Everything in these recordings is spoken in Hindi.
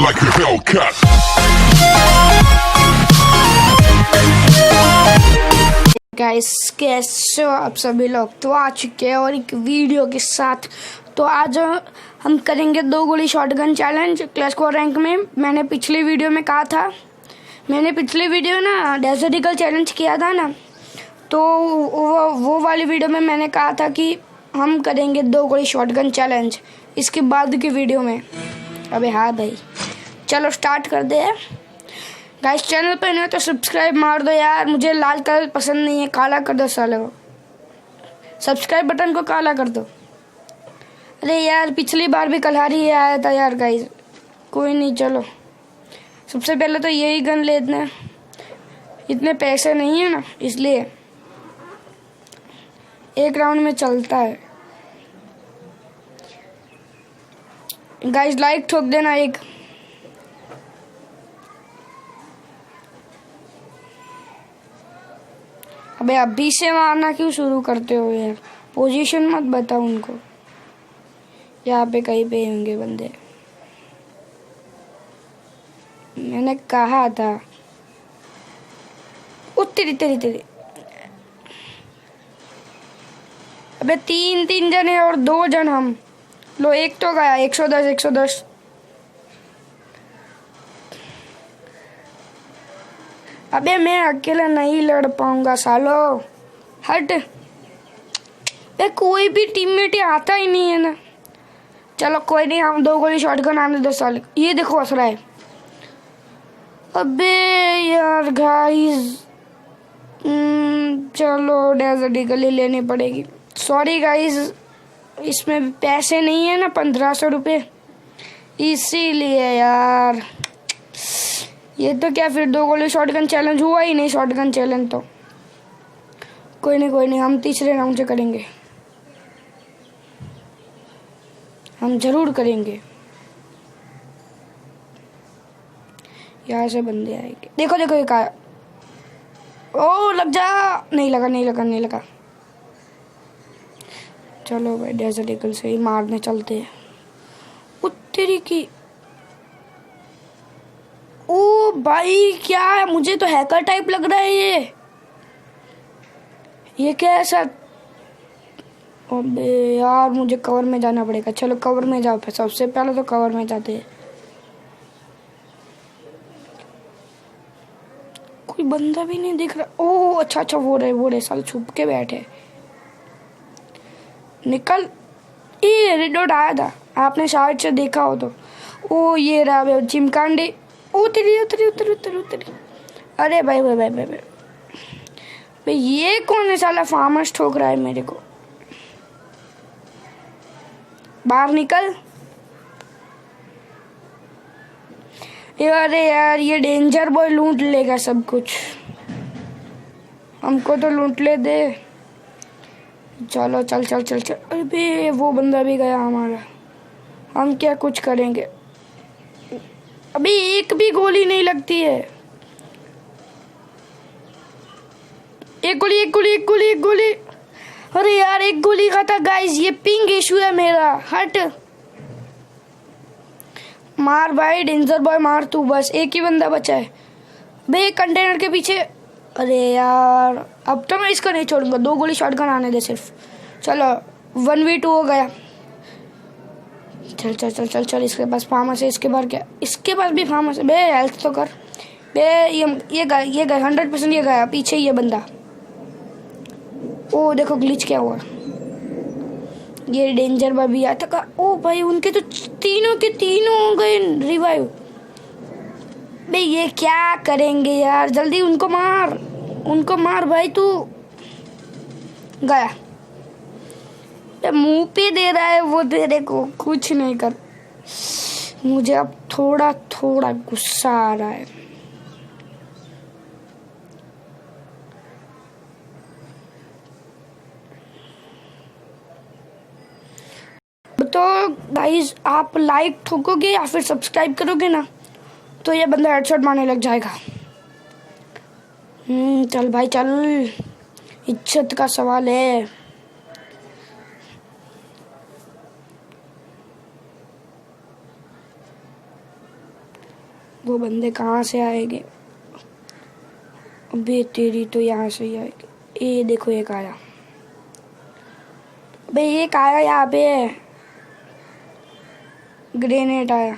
like a Hellcat. गाइस कैसे हो आप सभी लोग। तो आ चुके हैं और एक वीडियो के साथ। तो आज हम करेंगे 2 गोली shotgun challenge clash squad rank में। मैंने पिछले वीडियो में कहा था, मैंने पिछले वीडियो ना डेजर्ट ईगल चैलेंज किया था ना, तो वो वाली वीडियो में मैंने कहा था कि हम करेंगे 2 गोली शॉटगन चैलेंज इसके बाद की वीडियो में। अबे हाँ भाई, चलो स्टार्ट कर दे। गाइस चैनल पे नहीं हो तो सब्सक्राइब मार दो यार, मुझे लाल कलर पसंद नहीं है, काला कर दो साले को। सब्सक्राइब बटन को काला कर दो। अरे यार पिछली बार भी कल्हारी ही आया था यार। गाइस कोई नहीं, चलो सबसे पहले तो यही गन लेते हैं। इतने पैसे नहीं है ना, इसलिए एक राउंड में चलता है। गाइस लाइक ठोक देना एक। अबे अभी से मारना क्यों शुरू करते हो यार, पोजीशन मत बताओ उनको। यहाँ पे कहीं पे होंगे बंदे, मैंने कहा था। तेरी तेरी तेरी। अबे 3 जन है और 2 जन हम। लो एक तो गया। 110 110। अबे मैं अकेला नहीं लड़ पाऊंगा सालो, हट। बे कोई भी टीममेट आता ही नहीं है ना। चलो कोई नहीं, हम 2 गोली शॉटगन आने दो साले। ये देखो हंस रहा है। अबे यार गाइस, चलो डेजर्ट ईगल ही लेनी पड़ेगी। सॉरी गाइस, इसमें पैसे नहीं है ना, 1500 रुपये, इसीलिए यार। ये तो क्या फिर 2 गोली शॉटगन चैलेंज हुआ ही नहीं। शॉटगन चैलेंज तो कोई नहीं, हम तीसरे राउंड से करेंगे, हम जरूर करेंगे। यहाँ से बंदे आएंगे। देखो देखो ये कहा। ओ लग जा। नहीं लगा। चलो भाई डेजर्ट ईगल से ही मारने चलते हैं। उत्तरी की। ओ भाई क्या है, मुझे तो हैकर टाइप लग रहा है ये क्या है सर। अबे यार मुझे कवर में जाना पड़ेगा। चलो कवर में जाओ फिर, सबसे पहले तो कवर में जाते हैं। कोई बंदा भी नहीं दिख रहा। ओ अच्छा वो रहे साल छुप के बैठे। निकल। ये रेड डॉट आया था, आपने शायद से देखा हो तो। ओ ये रहा चिमकांडी। उतरी। अरे भाई ये कौन है साला, फार्मर्स ठोक रहा है मेरे को। बाहर निकल। अरे यार ये डेंजर बॉय लूट लेगा सब कुछ, हमको तो लूट ले दे। चलो चल। अबे वो बंदा भी गया हमारा, हम क्या कुछ करेंगे। अभी एक भी गोली नहीं लगती है। एक गोली। अरे यार एक गोली का था गाइस, ये पिंग इशू है मेरा। हट मार भाई, डेंजर बॉय मार तू, बस एक ही बंदा बचा है बे कंटेनर के पीछे। अरे यार अब तो मैं इसको नहीं छोड़ूंगा, 2 गोली शॉटगन आने दे सिर्फ। चलो 1v2 हो गया। चल। इसके पास फार्मस है, इसके पास क्या, इसके पास भी फार्मस है। बे हेल्थ तो कर बे। ये गया 100% ये गया। पीछे ये बंदा। ओ देखो ग्लिच क्या हुआ। ये डेंजर बॉय भी आता का। ओ भाई उनके तो तीनों के तीनों हो गए रिवाइव। बे ये क्या करेंगे यार, जल्दी उनको मार भाई। तू गया। मुंह पे दे रहा है वो तेरे को, कुछ नहीं कर। मुझे अब थोड़ा गुस्सा आ रहा है। तो गाइस आप लाइक ठोकोगे या फिर सब्सक्राइब करोगे ना, तो ये बंदा हेडशॉट मारने लग जाएगा। चल भाई चल, इज्जत का सवाल है। वो बंदे कहाँ से आएंगे? अबे तेरी तो यहाँ से ही आएगी। ये देखो एक आया। अबे एक आया यहाँ पे, ग्रेनेड आया।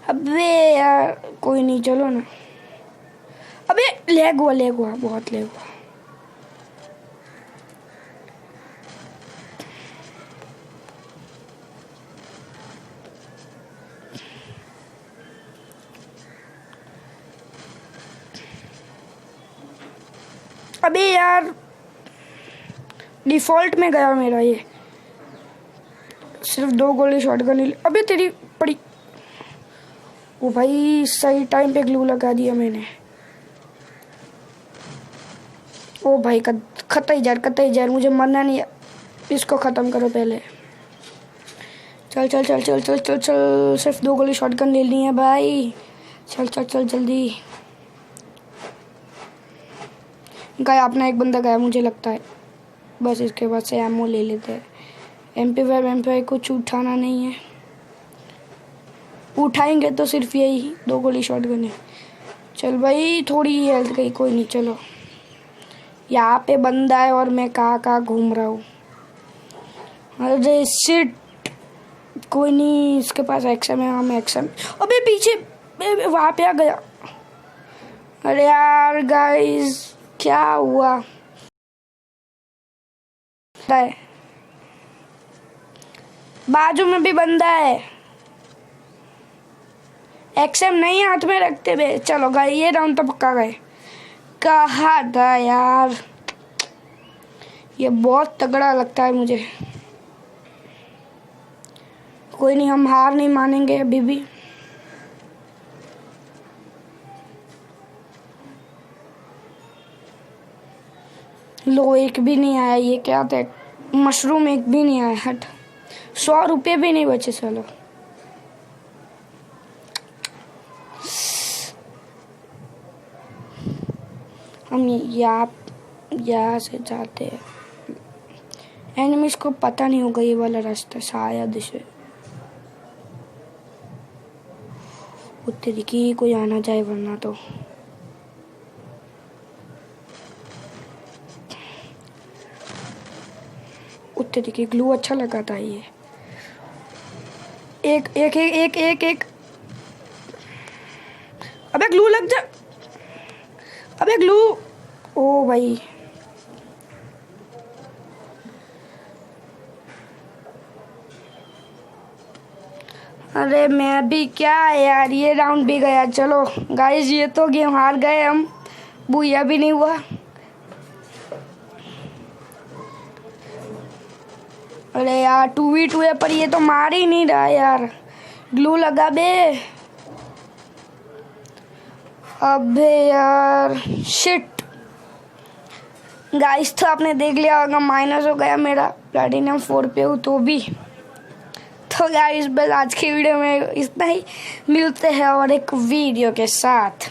अबे यार कोई नहीं, चलो ना। अबे लैग हुआ बहुत लैग हुआ। अबे यार डिफॉल्ट में गया मेरा, ये सिर्फ 2 गोली शॉटगन ही। अबे तेरी पड़ी। ओ भाई सही टाइम पे ग्लू लगा दिया मैंने। ओ भाई कतई जार मुझे मरना नहीं है। इसको ख़त्म करो पहले। चल चल चल चल चल चल चल, सिर्फ 2 गोली शॉटगन ले ली है भाई। चल चल चल जल्दी। गया अपना एक बंदा गया मुझे लगता है। बस इसके बाद से एमओ ले लेते हैं। MP5 कुछ उठाना नहीं है, उठाएंगे तो सिर्फ यही 2 गोली शॉटगन है। चल भाई थोड़ी हेल्थ गई, कोई नहीं। चलो यहाँ पे बंदा है और मैं कहाँ घूम रहा हूँ। अरे शिट, कोई नहीं, इसके पास XM है। हम XM। अबे पीछे वहाँ पे आ गया। अरे यार गाइस क्या हुआ? बाजू में भी बंदा है। XM नहीं हाथ में रखते बे। चलो गए, ये राउंड तो पक्का गए। कहा था यार, ये बहुत तगड़ा लगता है मुझे। कोई नहीं, हम हार नहीं मानेंगे अभी भी। लो एक भी नहीं आया। ये क्या था? मशरूम एक भी नहीं आया। हट, 100 रुपये भी नहीं बचे। चलो हम यहाँ से जाते हैं। एनिमीज को पता नहीं होगा ये वाला रास्ता शायद से। उतने दिखी कोई आना जाए, वरना तो उतने दिखी। ग्लू अच्छा लगा था ये। एक एक एक एक एक एक। अबे ग्लू लग जा। अबे ग्लू। ओ भाई अरे मैं भी क्या यार, ये राउंड भी गया। चलो गाइस ये तो गेम हार गए हम। बुया भी नहीं हुआ। अरे यार 2v2 है, पर ये तो मार ही नहीं रहा यार। ग्लू लगा बे। अबे यार शिट। गाइस तो आपने देख लिया होगा, माइनस हो गया मेरा। प्लैटिनम 4 पे हूँ तो भी। तो गाइस बस आज की वीडियो में इतना ही। मिलते हैं और एक वीडियो के साथ।